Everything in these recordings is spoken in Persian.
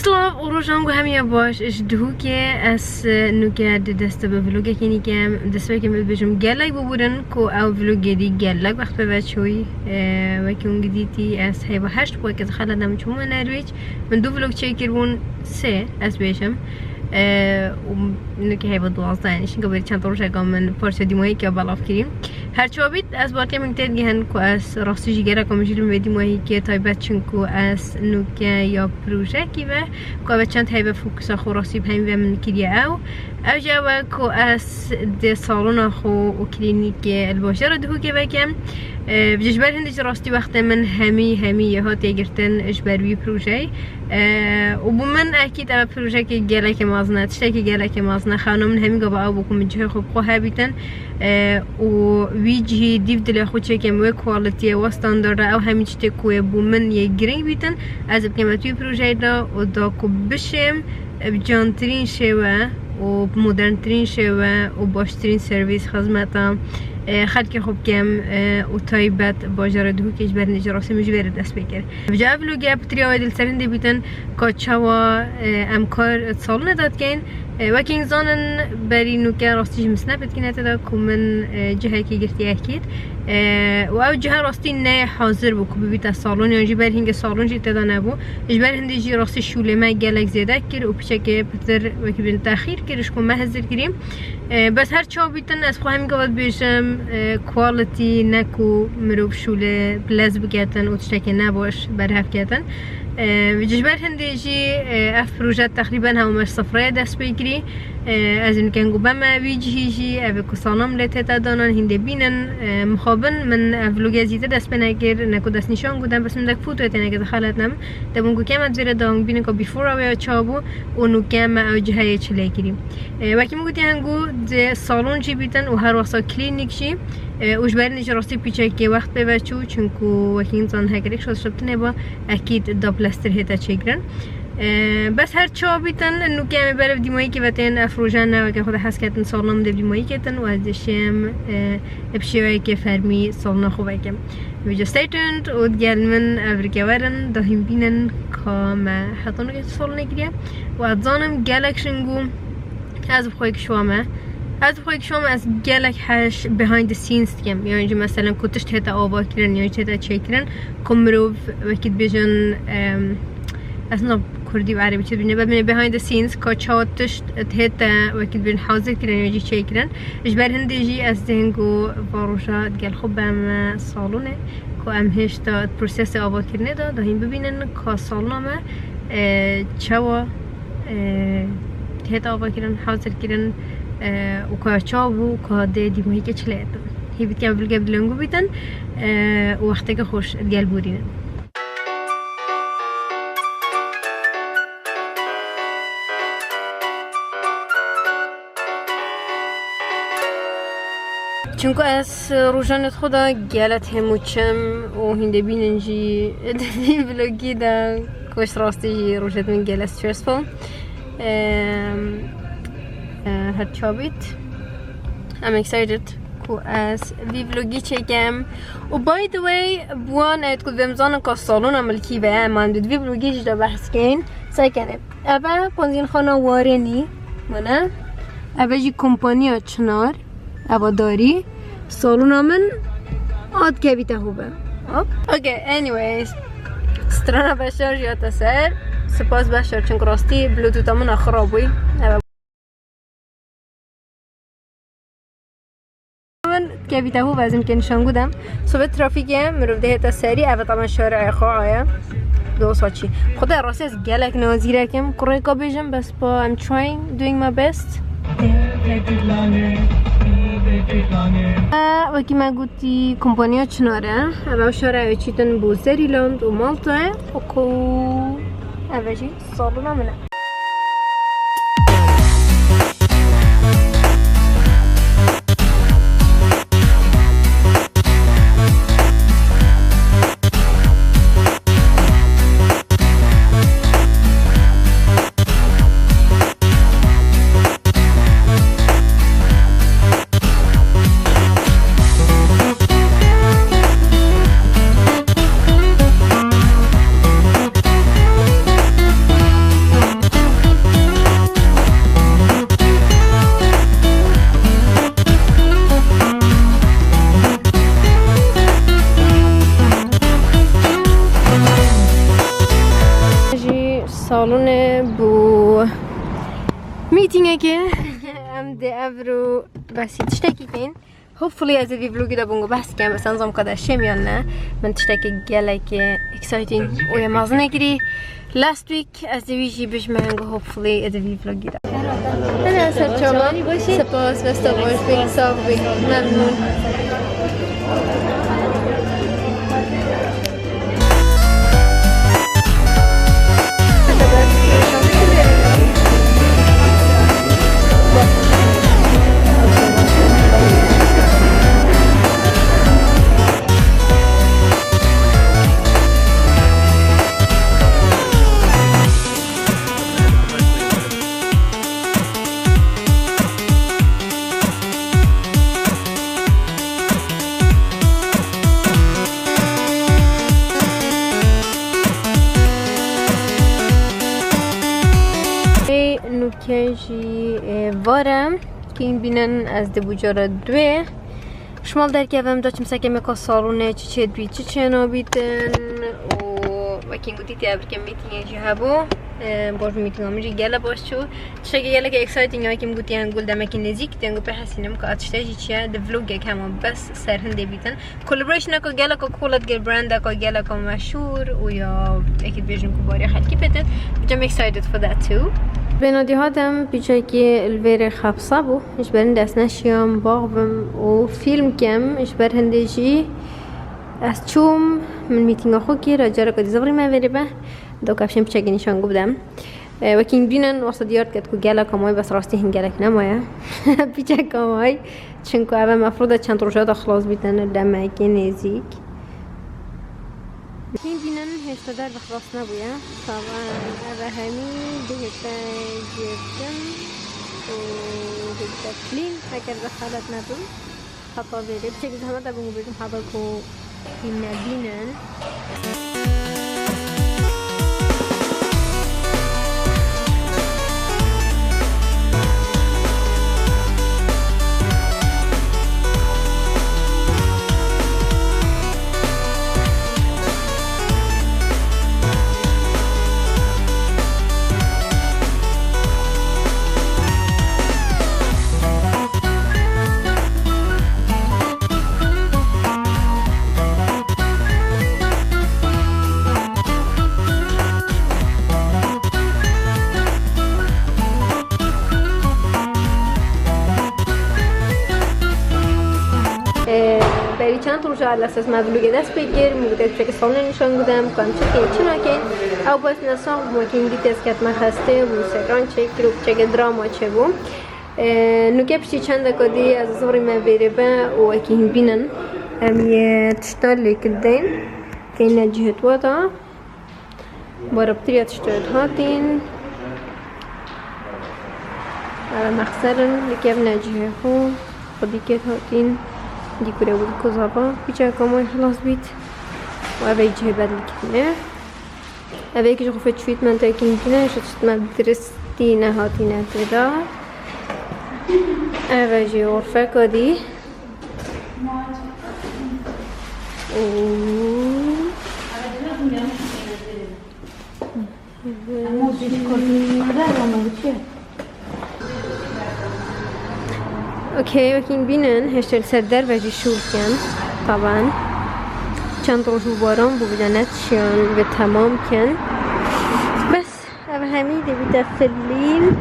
سلاف وروجانگو همیه باش اش دهو که از نوکه دست به ویلوگه کنی که دست به که بجم گلک ببودن کو او ویلوگه دی گلک وقت به بچه‌ای و که اون گدیتی از هیوا 8 بود که خلادم چون نرویج من دو ویلوگ چه کردون سه از بیشم نوکه هیوا 12 نشین که باید چند روز اگه من پارچه دیمایی که بالاف کردیم هر چوبیت از باتی من تد گهن کو از راستی جیگرا کمیشیم بدی ماهی که تایبت چون کو از نوکه یا پروژه کی و کو چند هیوا فوکس خو راستی بهم و من کلیه او جوا کو از د سالن خو و کلینیک البشره دهو که بکم بجبر هندش راستی وقت من همی یه تیگرتن اجباری پروژه و بمن اکید ام پروژه که گلک مازنه تشتی که گلک مازنه خانم همی گفت او بکن جه خوب خواه بیتن و ویجی دیو دل خود چه کم و کوالیتی و استاندارد او همی چته کوی بمن یه گرینگ بیتن از بکم توی پروژه دا و دا کو بشم بجانترین شوه و مدرن ترین شوه و باشترین سرویس خدمتم خلق خوب کم و تایبت باجر دهو که اجبار نجراسی مجبر دست بکر. بجا بلوگه بطری آوه دل سرنده بیتن که چوا امکار سال نداد کن و که انسانن بری نوکه راستیش مسنبت کنه تدا که من جهه که گرتی اکید و او جهه راستی نه حاضر بو که ببیت از سالون یا جبر هنگ سالون جی تدا نبو اجبار هنده جی راستی شوله ما گلک زیده کر و پیچه که پتر و که بین تاخیر کرش که ما حضر کریم بس هر چاو بیتن از خواهمی گواد بیشم کوالیتی نکو مروف شوله بلز بکتن و تشتکی نباش برهف کتن بجبر هندیجی اف پروژه تقریبا همش صفره دست بگیری از این کنگو بما ویجهیجی او کسانم لته دانن هنده بینن مخابن من افلوگ زیده دست بنگر نکو دست نشان گودم بس من دک فوتو تنگه خالت نم دمونگو کم از زیر دانگ بینن که بیفور او چابو اونو کم او جهه چلی گیریم وکی مگوتی هنگو ده سالون جی بیتن و هر وقتا کلینیک جی وش برای نیچه راستی پیچه که وقت ببچو چونکو وکی انسان هکریک شد شبتنه با اکید دا پلاستر هیتا چگرن بس هر چا بیتن انو که برای دیمایی که وقتین افروجان نه و که خود حس کردن سالنام دو دیمایی کردن و از دشم ابشیوی که فرمی سالنا خوبه کم ویجا stay tuned و دیگل من افریقیا ورن داهم بینن که ما حتانو که سال نگیره و از زانم گلکشنگو از بخواه کشوامه از گلک هش behind the scenes کم یعنی مثلا کتش تهتا آبا کرن یا تهتا چه کرن کمروف وکید بیجن اصلا کردی و عربی چه بینه ببینه behind the scenes که چهاتش تهتا وکید بین حاضر کرن یا جی چه کرن اجبر هندیجی از دهنگو واروشا دگل خوب بهم سالونه که ام هشتا پروسس آبا کرنه داهیم ببینن که سالنامه چوا تهتا آبا کرن حاضر کرن و کارچاو و کاده دیمایی که چلیتن هی بیت که اول قبل لنگو بیتن وقتی که خوش دیال بودینن چونکه از روزانت خدا گلت هموچم و هنده بیننجی دنی بلوگی دا کش راستی روزت من گلت stressful هر چابیت I'm excited کو از وی ویلوگی چکم و by the way بوان اید کد بمزانم که سالون عمل کی به من دید وی ویلوگی جدا بحث کن سعی کنه اوه پانزین خانه وارنی منه اوه جی کمپانی ها چنار اوه داری سالون عمل آد که بیته خوبه اوکی anyways سترانه بشار جاتا سر سپاس بشار چون راستی بلوتوت همون خرابوی که بیته هو وزن که نشان گودم صبح ترافیکه مروف ده تا سری اوه طبعا شارع خواه دو ساچی خدا راستی از گلک نازیره کم قره که بیجم بس با I'm doing my best وکی من گوتی کمپانیا چناره اوه شارع چیتن بوزری لاند و مالتا و اوه جی سالو نامنه سالون بو میتینگه که ام ده افرو بسی تشتکی کن hopefully از این ویلوگی دا بونگو بحث کنم بس انظام کده شم یا نه من تشتکی گله که exciting و یه مازنه گری last week از دیویجی بش منگو hopefully از این ویلوگی دا انا سرچاما سپاس بستا باش بی صاف بی ممنون نوکیجی وارم که این بینن از دبوجارا دوه شمال در که هم داشتم سکه مکا سالونه چه بی چه نابیدن و که اینگو دیتی ابر که میتینگ جی هبو باش میتینگ همیجی گله باش چو چه گله که اکسایتینگ هایی که میگو تیان گل دمکی نزیک تیانگو به حسینم که آتشتاجی چیه دفلوگ یک همون بس سرهنده بیتن کولابریشن که گله که کولت گل برند که گله که مشهور و یا اکید بیشتر که باری خالقی بده بجام excited for that too بنادی هادم بیچه که الویر خبصه بو اش برند دست نشیام باغم و فیلم کم اش برهندجی از چوم من میتینگ خو که راجع را کدی زبری من وری به دو کفشم بیچه که نشان گفتم و که این بینن واسه دیارت کد که گله کمای بس راستی هن گله نمایه بیچه کمای چون که اول مفروض چند روزه خلاص بیتن دمه که نزیک این بینن هشت در بخلاص نبوده طبعا اوه همین دیگه جیبتم و دیگه فلیم اگر بخالت ندون حتی بیره بچه که همه در بونگو بیرم حتی که این نبینن بری چند روز على اساس مبلوغ دست بگیر میگه که سال نشان بودم کنم چه نکن او باز نسان ممکن دیت از کت مخسته و سران چه گروپ چه دراما چه بو نوکه پشتی چند کدی از زوری ما بره با و که بینن امیه تشتالی کدین که این جهت ودا برابطری تشتاد هاتین على مخسرن لكيف نجيه هو خدي كده هاتين دي كده والكزابة بيجا كمان خلاص بيت وأبي يجي بعد الكلمة أبي يجي خفت شوية من تاكين كنا شفت ما درستينا هاتينا كده أبي يجي غرفة كدي اوكي وكين بينن هشتل سردر وجي شور كان طبعا چند روز باران بو بدنت شیان و تمام کن بس او همیده بیده فلیل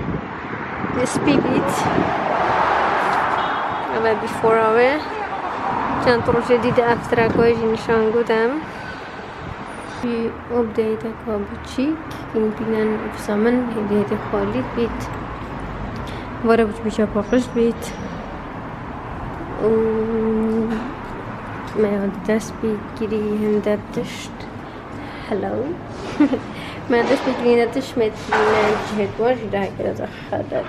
سپیلیت او بیفور اوه چند روز دیده افترکای نشان گودم بی ابدیت کابوچیک این بینن افزامن هدیه خالی بیت واره بچ بیچه پاقش بیت ما يقعد دست بيجري هندة تشت هلو ما دست بيجري هندة تشت مثل جهة واجدة كده زخدت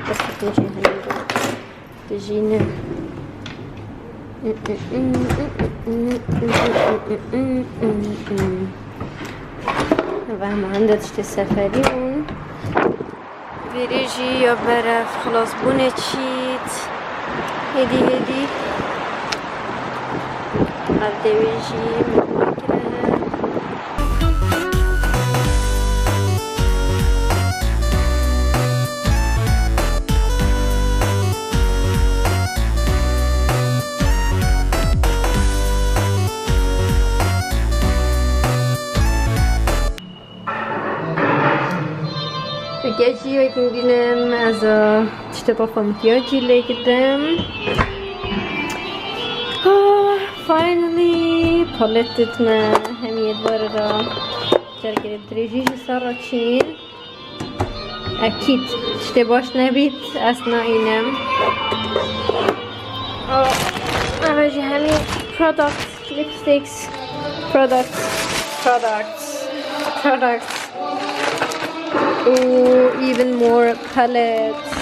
بس تمشي هندة تجينا فهم هندة تشت السفري بيريجي يا برف خلاص بونه تشيت هدي الدويجي مكرة بگیجی و که بینم از تشتطافه مکیاجی لیکدم فاینلی پالتتنا همی ادوار را جرگرد درجیش سر چین اكيد اشتباش نبيت اثناء ينام اراجي همي products lipsticks products even more palettes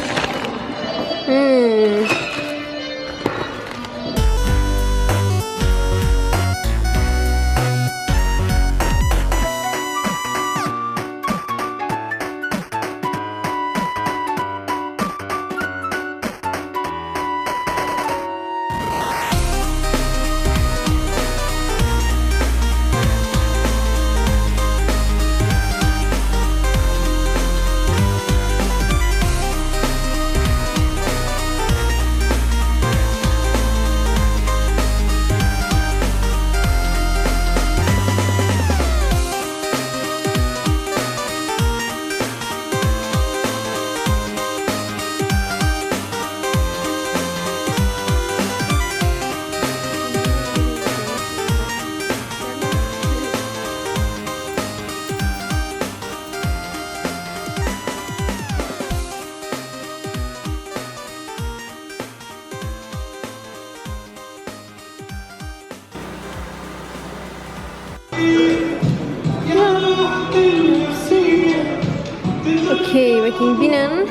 اوكي وكين بينن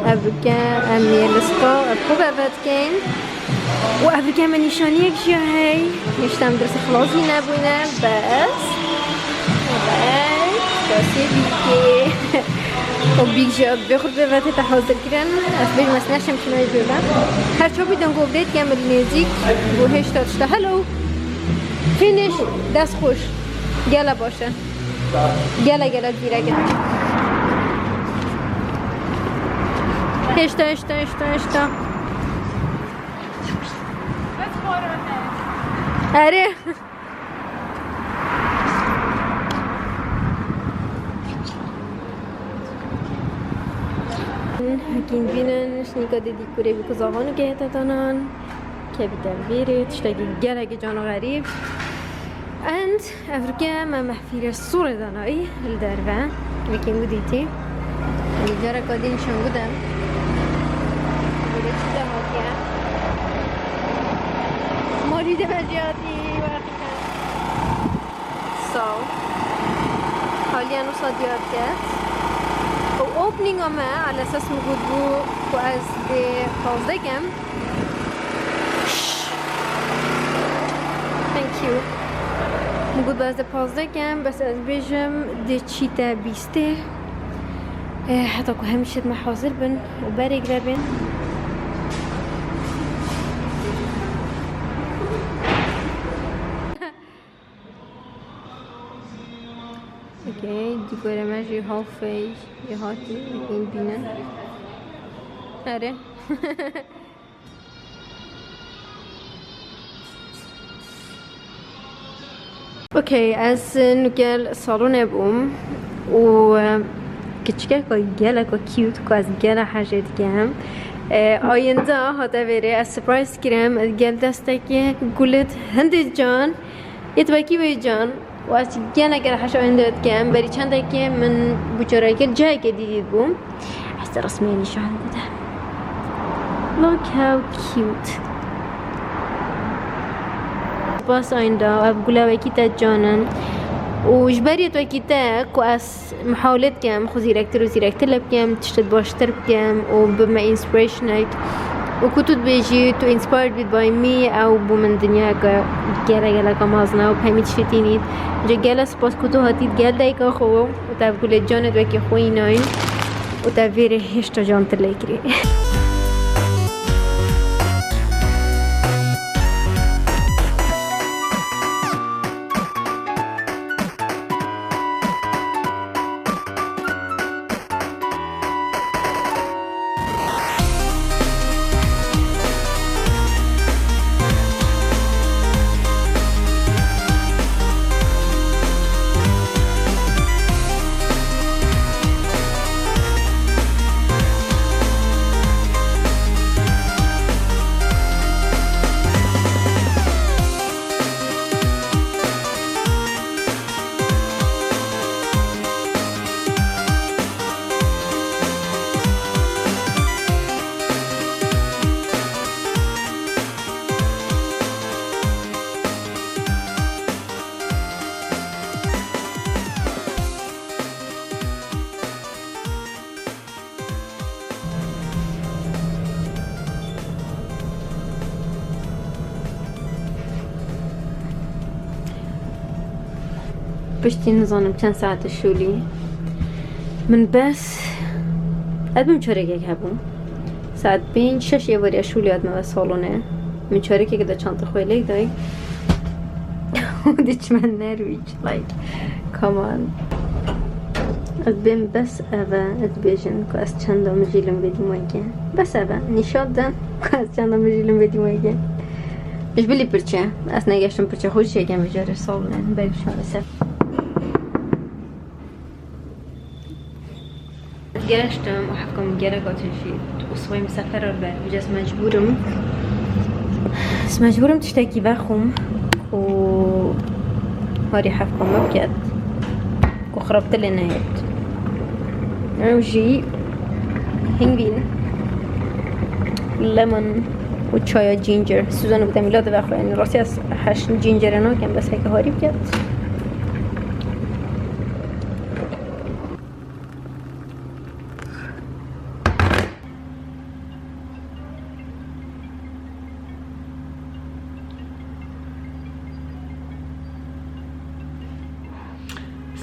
ابقى امي لسقا ابقى بابات كين وابقى من نشانيك جا هاي يشتام درس خلاصي نابونا بس بيكي وبيك جا بيخور بابات تحوزر كرن اسبيج مسناشم شنو يجوبا هر شو بيدن قوبديت كامل نيزيك وهيش تاتشتا هلو فينيش دست خوش گلا باشه گلا زیرا گلا هشتا اره هكين بينن شنيكا دي كوري بكو زغانو جهتا دانان كبيتن بيري تشتاقي گلا جانو غريب and افريقيا ما محفيرة الصورة داناي الدربة لكن وديتي الجارة قادين شان قدام وليش ده هاتيا مولي ده بجياتي واقعا so حاليا نصاديات كات و opening ما على اساس موجود بو كواز دي فازدكم thank you موجود بعد 15 كم بس از بيجم دي تشيتا بيستي حتى كو همشت محاضر بن وباري قربن اوكي دي كورا ماجي هالفي يهاتي لكن بينا اره اوكي از نقل صالون بوم و کچکه که گله که کیوت که از گله حاجت کم آینده هاته بره از سپرایز کرم گل دسته که گلت هندی جان یتباکی بی جان و از گله گله حاجت آینده کم بری چنده که من بچاره گل جای که دیدید بوم از رسمی نشان بوده look how cute باس آینده و گله وکی تا جانن وجبريت وكيتا كواس محاولات كام خو زيركتر وزيركتر لبكام تشتد باشتر بكام وبما inspiration وكتب بيجي تو inspired by me او بمن دنيا جالا كمازنا وبهميت شتينيت جا جالا سباس كتو هاتيت جال دايكا خو وتاب كل جانت وكي خوي ناين وتاب فيري هشتا جان تلاكري پشتی نزانم چند ساعت شولی من بس ادبم چارێکێک هەبوو ساعت 5-6 ئێوەریە شولی هاتمەوە ساڵۆنێ من چارێکێک دە چانتە خۆی لێک دای دیچمە نەرویچ لایک کامان ادبم بس ئەvە ئەدبێژن کە ئەس چەندە مژیلم بێدی وایگە بس ئەvە نیشاد دەن کە ئەس چەندە مژیلم بێدی وایگە مش بلی پرچە ئەس نەگەشتم پرچە خۆشیەکەم بێژارە ساڵۆنێ بەریشانە سەر گەشتم و حەفکەم گەرە گاتشید وسوای مسافر به بجاس مجبورم تشتكي بخوم و هاري حفكم مبكت وخربت لي نهايت وجي هنجين ليمون وشاي جينجر سوزان بودم ميلاد بخو يعني راسي از 8 جينجر انا كان بس هيك هاري بكت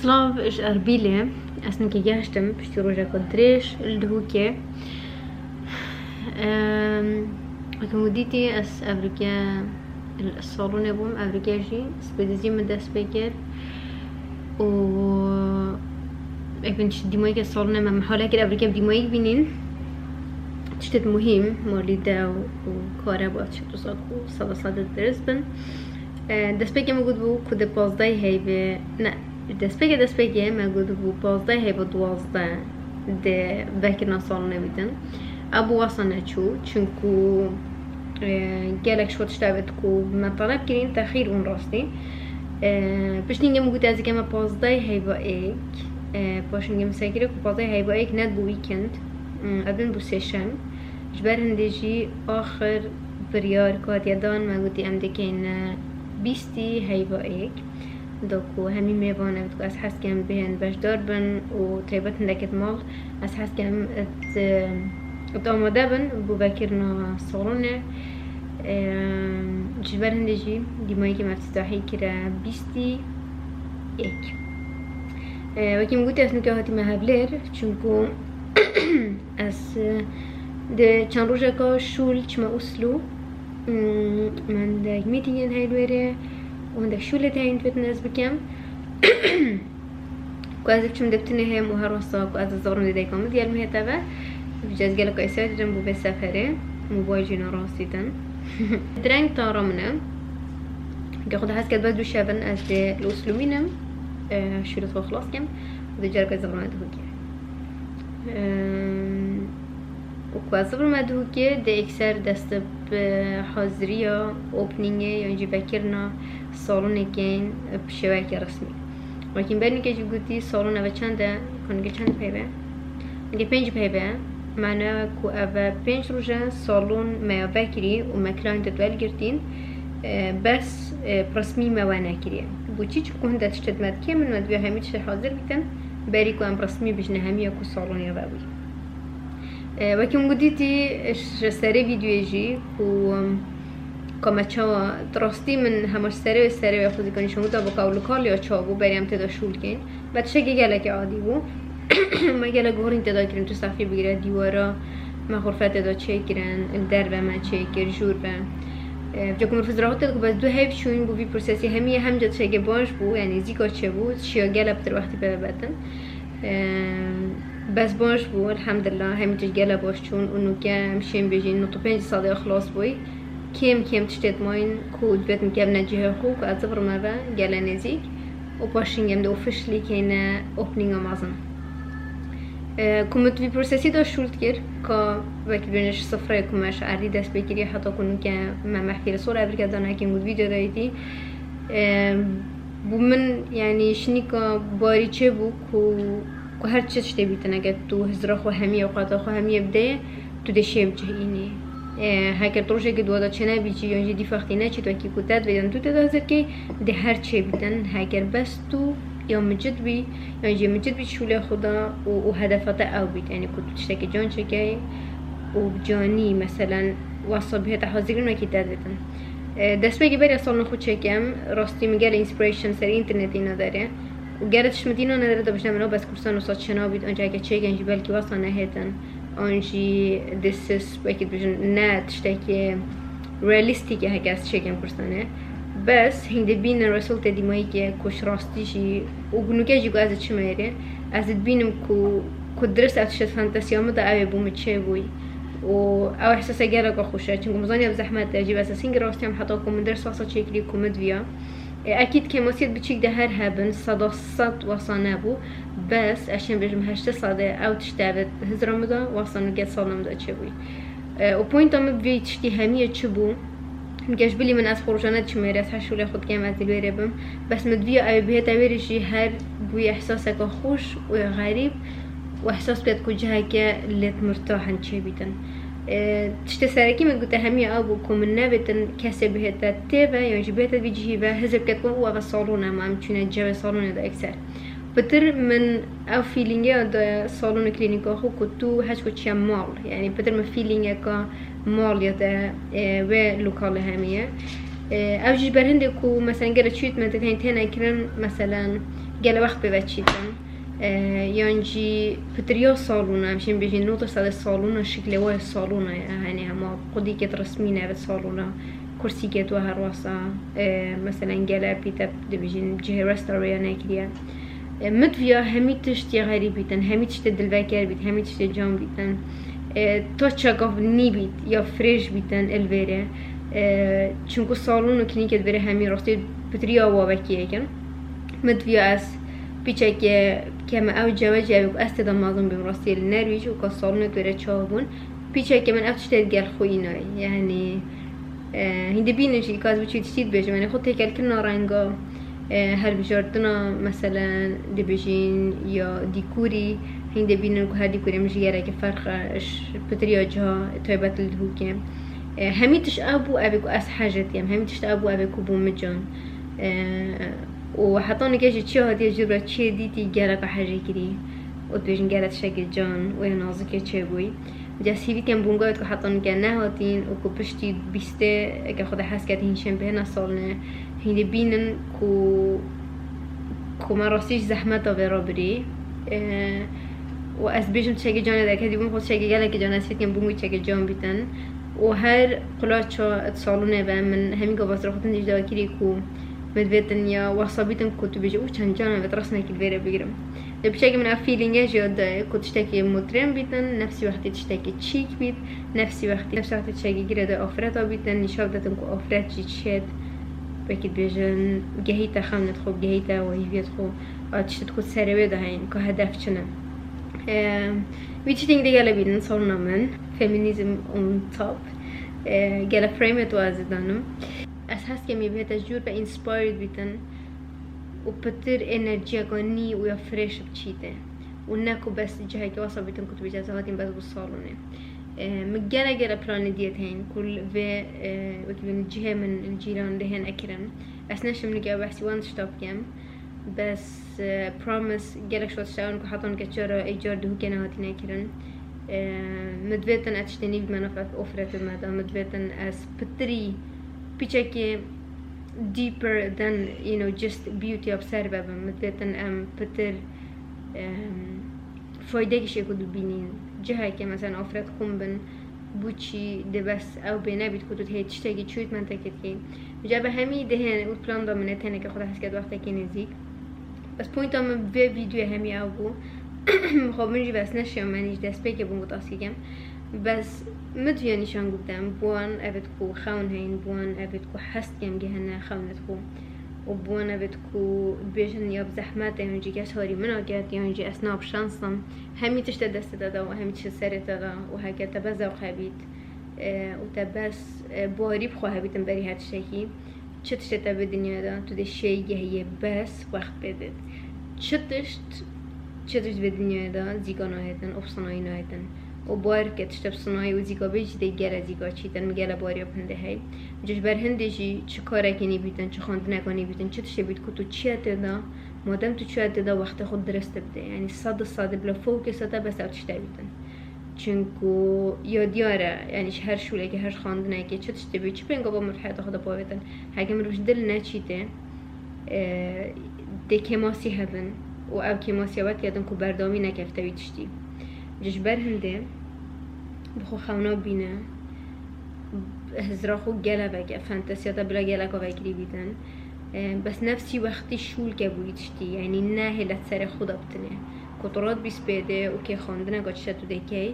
سلاف اش اربيلي اصلا كي جاشتم بشتي روجا كونتريش الدهوكي اكموديتي اس افريكا الصالون بوم افريكا جي سبيدزي من داس بيكر و اكن ديمايك الصالون ما محاله كده افريكا بديمايك بينين تشتت مهم موليدا وكارا باتشتو ساكو صدا درس بن داس بيكر موجود بو كده 15 هيبه نه دست بگه موجود بود 15 هیبا 12 ده وکرنا سالونه بیدن ابو واسانه چونکو گلک شد شتابت کو مطلب کرین تأخیر اون راستی پشتینگه موجود از که ما 15 هیبا ایک پاشنگه مساکره کو 15 هیبا ایک ند بو ویکند ادن بو سشم جبر هندجی آخر بریار کات یادان موجودی ام دکین 20 هیبا ایک دوكو همي ميفانا بتكو از حس كم بهن باش داربن و تريبت هندكت مال از حس كم ات آماده بن بو بكرنا صالونه جبر هندجي ديماي كم افتتاحي كرا 20 ايك وكي مقوت اس نكا هاتي مهبلر چونكو اس ده چند روزه که شول چما اصلو من ده میتینگن هاي دوره وعندك شو اللي تاين فتنس بكم وازف شو مدبتني هي مهروسة وازف زورن ديكم ديال مهي تبع بجاز قالك ايسات جنبو بسافره موبايل جينا راسيتن درنگ طارمنا قاخد حس كد بدو شابن از دي الاسلومينم شروط خلاص كم وده جارك زورن دهوكي وكوازفر مدهوكي ده اكسر دست بحاضرية اوبنينگه يعني بكرنا سالون کن بشوک رسمی ولی برنی که جو گویی سالون اوه چنده کنگه چند پیبه نگه 5 پیبه معنی کو اوه 5 روزه سالون ما بکری و مکلان تدوال گرتین بس رسمی ما نکریه بوچی چه کنه داشته مد که من مدوی همی چه حاضر بیتن بری کو ام رسمی بجنه همی کو سالون یا باوی ولی اون گویی سری ویدیویی جی و کما چا درستی من همش سری خودی کنی شما تا با کاولوکال یا چابو بریم تدا شول کن بعد شگی گلک عادی بو ما گلک گورین تدا کریم تو صفحه بگیره دیوارا ما غرفه تدا چه کرن دربه ما چه کر جور به جاکم رفضراحات تدا بس دو هیف شوین بو وی پروسسی همیه هم جد شگی باش بو یعنی زیکا چه بود شیا گلب تر وقتی به بدن بس باش بو الحمدلله همین تج گلب باش چون اونو که همشین بجین نو تو 5 ساله خلاص بوی كم تشتت ماين كود بيت مكاب نجيه خوك أتصبر مرة جالا نزيك وباشين جم دو فشلي كينا opening أمازون كمت في بروسيسي دا شولت كير كا وقت بينش صفرة كماش عادي دست بكيري حتى كونو كا ما محكي رسول أبريكا دانا كي مود فيديو دايتي بومن يعني شنيكا باري چه بو كو هر چه تشتي بيتنا قد تو هزرا خو همية وقاتا خو همية بداية تو دشي بجهيني هاكر تروجه قد ودا چنه بيچي يونجي دي فختي نه چي تو كي كوتاد ويدن تو تدازر كي ده هر چه بيتن هاكر بس تو یا مجد بی یعنی مجد بی شوله خدا و هدفات او بید یعنی کد تشتکی جان چکی و جانی مثلا وصل به تحضیر نکی دادن دست بگی بری اصلا خود چکم راستی میگه اینسپریشن سر اینترنتی نداره وقالتش مدينة أنا درد بجنا منو بس كورسان وصاد شنا بيت أنجا كا تشي جنجي بالكي وصلنا هيتن أنجي ديسس بكيت بجن نات تشتكي رياليستيكي هكا تشي جن كورسانه بس هندي بين الرسول تدي مايكي كوش راستيشي وبنوكاجي قو أزد شميري أزد بينم كو درست أتشت فانتاسيا مدى أوي بوم تشيبوي و أو إحساسا جالك خوشة چونكو مزانيا بزحمت أجيب أساسين راستيام حتاكم من درس واسا تشيكلي كومدفيا أكيد كماسيات بتشيك ده هر هبن صد وصانه بو بس عشان بيجم هشت صاده أو تشتابت هزر مدى وصانه قد صالنا مدى تشيبوي و بوينت أم بي تشتي همية تشبو نكاش بلي من از خروجانات شميري از حشو لي خود كام از الويري بم بس مدفيا أو بيه تاويري شي هر بوي إحساسك خوش وغريب واحساس بيت كوجها كا لت مرتاحا تشيبيتن تشتي ساركي من قلت همي ابو كومن نابتن كسب هتا تيبا يعني جبهتا بيجيبا هزب كتكون هو بالصالون ما ممكن جاب صالون ده اكثر بتر من او فيلينغ ده صالون كلينيك اخو كنتو هاش كنت مال يعني بتر من فيلينغ كا مال يدا و لوكال هميه او جيبر هندكو مثلا قال تشيتمنت تين كرن مثلا قال وقت ببتشيتن يانجي بتريا صالونة مشين بيجي نوتر صار الصالونة شكله واه الصالونة يعني هما قدي كت رسمينة بالصالونة كرسي كت وهروسا مثلا جلا بيتا بيجي جه رستوران كذا مدفيا همي تشتي غريب بيتن همي تشتي دلباكر بيت همي تشتي جام بيتن توتشاكوف ني بيت يا فريش بيتن الفيرة چونكو صالونة كلينيك الفيرة همي راستی بتريا وابكيه كن مدفيا اس بيشك كما أو جواجه بيك أستدام معظم بمراسي النرويج وكالصالونة توري تشاهبون بيشك من أفتشتاد قال خويناي يعني هندي بينشي كاز بيشي تشتيد بيجي يعني خود تيكال كلنا رانجا هل بجاردنا مثلا دي بيجين يا ديكوري هندي بينن كو هر ديكوري مش غيره كفرخ بتريا جها طيبات الهوكي هميتش أبو أبيكو أس حاجة يعني هميتش أبو أبيكو بومجان وحطوني كيش تشيو هدي الجبرة تشي ديتي جالك حاجة كري وتبيجن جالت شكل جان ويا نازكي تشيبوي جا سيفي كان بونغايت كو حطوني كان نهاتين وكو بشتي بيسته كا خدا حس كاتين شن بهنا صالنا هيدي بينن كو ما راستيش زحمتا برابري واس بيجم تشكي جان دا كدي بون خود شكل جالك جان سيفي كان بونغايت شكل جان بيتن وهر قلاتشا اتصالونه با من همين كو بس رختن ديجدا كري كو مدفيتن يا وصابيتن كنت بيجي وشان جانا بترسنا كالفيرا بيجرم بشكل من الفيلينج جد كنت تشتكي مدرن بيتن نفسي وقت تشتكي تشيك بيت نفسي وقت تشتكي جرا أفراتا بيتن نشافتن كو أفرات جيتشات بكيت بيجن جهيتا خامنة خو جهيتا وهي خو تشتكو سريوي ده هين كهدف شنا ويتشتين دي قال بيتن صورنا من فيمينيزم on top قال فريمت وازدانم اساس كمي بهتا جور با انسبايرد بيتن وبتر انرجيا كوني ويا فريش بتشيته وناكو بس جهه كواسا بيتن كنت بجازاتين بس بالصالونه مجانا جرا بلان ديت هين كل في وكبن جهه من الجيران لهن اكرم اسناش من جا بحسي وان ستوب كام بس بروميس جالك شو تشتاون كو حطون كتشرا ايجار دو كنا هاتين اكرم مدفيتن اتشتني بمنافع اوفرت المدى مدفيتن اس بتري بيشكي deeper than just beauty observe مثلا بتر فايدة شيء كده بينين جهة كمثلا أفراد خنبن بوشي ده بس أو بينا بتكتو هي تشتاقي شويت منطقتين جابه همي دهن والبلان ضمنت هنا كخدا حس كده وقتها كنزيك بس بوينت أم في فيديو همي أو بو خب منجي بس نشيا منيش دست بيكي بونغو تاسيكم بس مدفيا نشان قدام بوان أبدكو خون هين بوان أبدكو حست كم جهنا خونتكو وبوان أبدكو بيجن ياب زحمات ينجي كاس هاري مناقات ينجي أسناب شانصم همي تشت دست دادا وهمي تشت سرت دادا وهكا تبزا وخابيت وتبس بواري بخوها بيتن بري هاد الشيء تشت بالدنيا دا تدي الشيء هي بس وقت بدت تشتشت بالدنيا دا زيقانا هيتن أبصناي نايتن وباركة تشتب صناعي وزيقا بيجي دي جالا زيقا چيتن مجالا باريا بهنده هاي جوش بر هنده جي چه کاره کنی بیتن چه خاندنه کنی بیتن چه تشه بید که تو چیه تدا مادم تو چیه تدا وقت خود درست بده یعنی صد بلا فوکساته بس او تشته بیتن چونکو یادیاره یعنی هر شوله که هر خاندنه که چه تشته بید چه پینگا با مرحیط خدا باویتن هکه مروش دل نچیته ده کماسی هبن و او کماسی وقت کردن که بردامی نکفته تشتی جش بر هنده بخو خونا بینه هزرا خو گله وگه فانتاسیاتا بلا گله که وگری بیدن بس نفسی وقتی شول که بوی تشتی یعنی نه هلت سر خدا بتنه کترات بیس بده و که خواندنه گاچشت تو دکی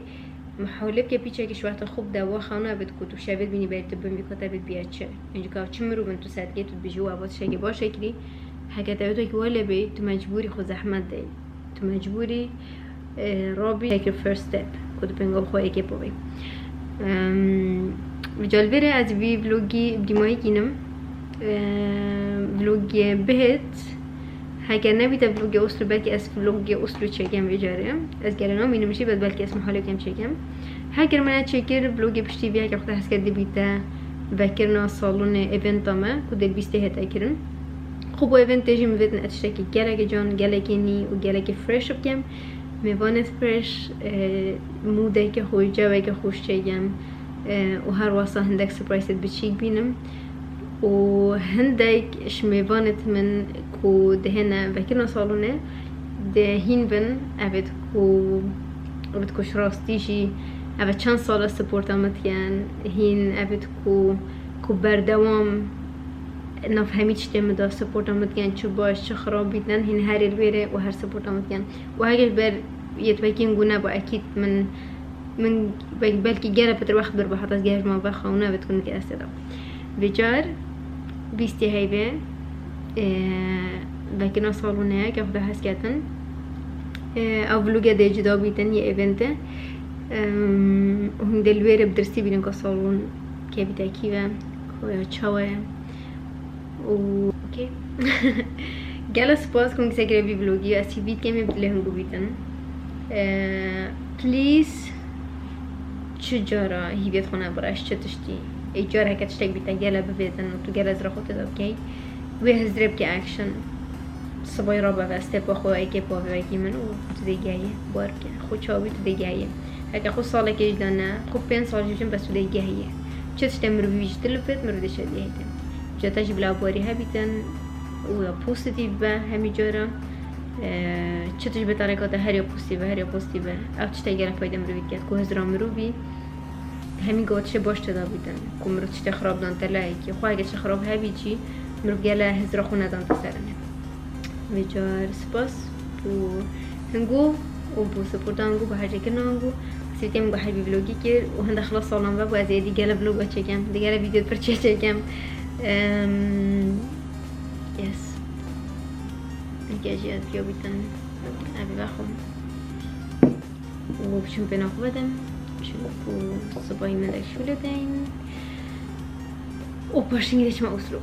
محاولب که پیچه کش وقت خوب دوا خانه بد کتو شبید بینی برد بم بیکاته بد بیاد چه اینجا که چه مرو بن تو صدقه تو بجو آواز شگی باشه کلی حکت اوتو که ولی بی تو مجبوری خود زحمت دی تو مجبوری رابی take your first step کدو پنگام خواهی که بوی جالبه از وی ویلوگی بدیمایی کینم ویلوگی بهت هاگر نبیده ویلوگی اصل بلکه از ویلوگی اصل چکم بجاره از گرنا مینمشی بعد بلکه اسم حالی کم چکم هاگر من چکر ویلوگی پشتی بیا که خود هست کرده بیته وکرنا سالون ایونت ما کد بیسته هتا کرن خوب ایونت تیجی می‌بینن اتشتکی گله جان گله نی و گله فرش بکم میوانت فرش موده که خوش جوی که خوش چیم و هر واسه هندک سپرایست بچیک بینم و هندک اش میوانت من کو دهنه وکرنا سالونه دهین بن ابد کوش راستیشی ابد چند سال سپورت آمدن هین ابد کو بردوام نفهمید چه مدار سپورت آمدن چه باش چه خراب بیدن هین هر الویره و هر سپورت آمدن و اگر بر یتوکین گونه با اکید من بلکه گره پتر وقت بر بحث از گهر ما بخونه بتکن که استدا بجار بیستی هیبه وکنا سالونه که خدا هست کردن اولوگه ده جدا بیتن یه ایونته هم دلویره بدرسی بینن که سالون که بیتا کیوه که چاوه اوکی گلا سپاس کنم که سکره بی بلوگی از سی وید که می بدله هم بیتن پلیز چجارا هیویت خونه براش چه تشتی ای جارا که تشتک بیتا گلا ببیتن و تو گلا زرا خود داد کی و هزرب که اکشن صبای را بوسته با خواهی که با وکی من و تو دیگه بار که خود چاوی تو دیگه اگه خود ساله که جدانه خود 5 سال جوشن بس تو دیگه چه تشتم رو بیش تلفت مرده شدیه هیتن جاتش بلا باری هبیتن و پوزیتیو به همی جارا چطوری به طریقات هر یا پوزیتیو او چطور گرم پایده مروید کرد که هزرا مروی همین گوتش باش تدا بیدن که مرو چطور خراب دان تلایی که خواه اگه چه خراب هبی چی مرو گله هزرا خونه دان تسرنه ویجار سپاس بو هنگو و بو سپورت هنگو با هر جکر هنگو سیتیم با هر ویلوگی کرد و هنده خلاص سالان و از یه دیگه ویلوگا چکم دیگه ویدیو پر چکم yes نکاجی از بیا بیتن ابی بخون و بچون پناه بدم چون صبایی من در شوله دین و پاشتین گیرش ما اصلو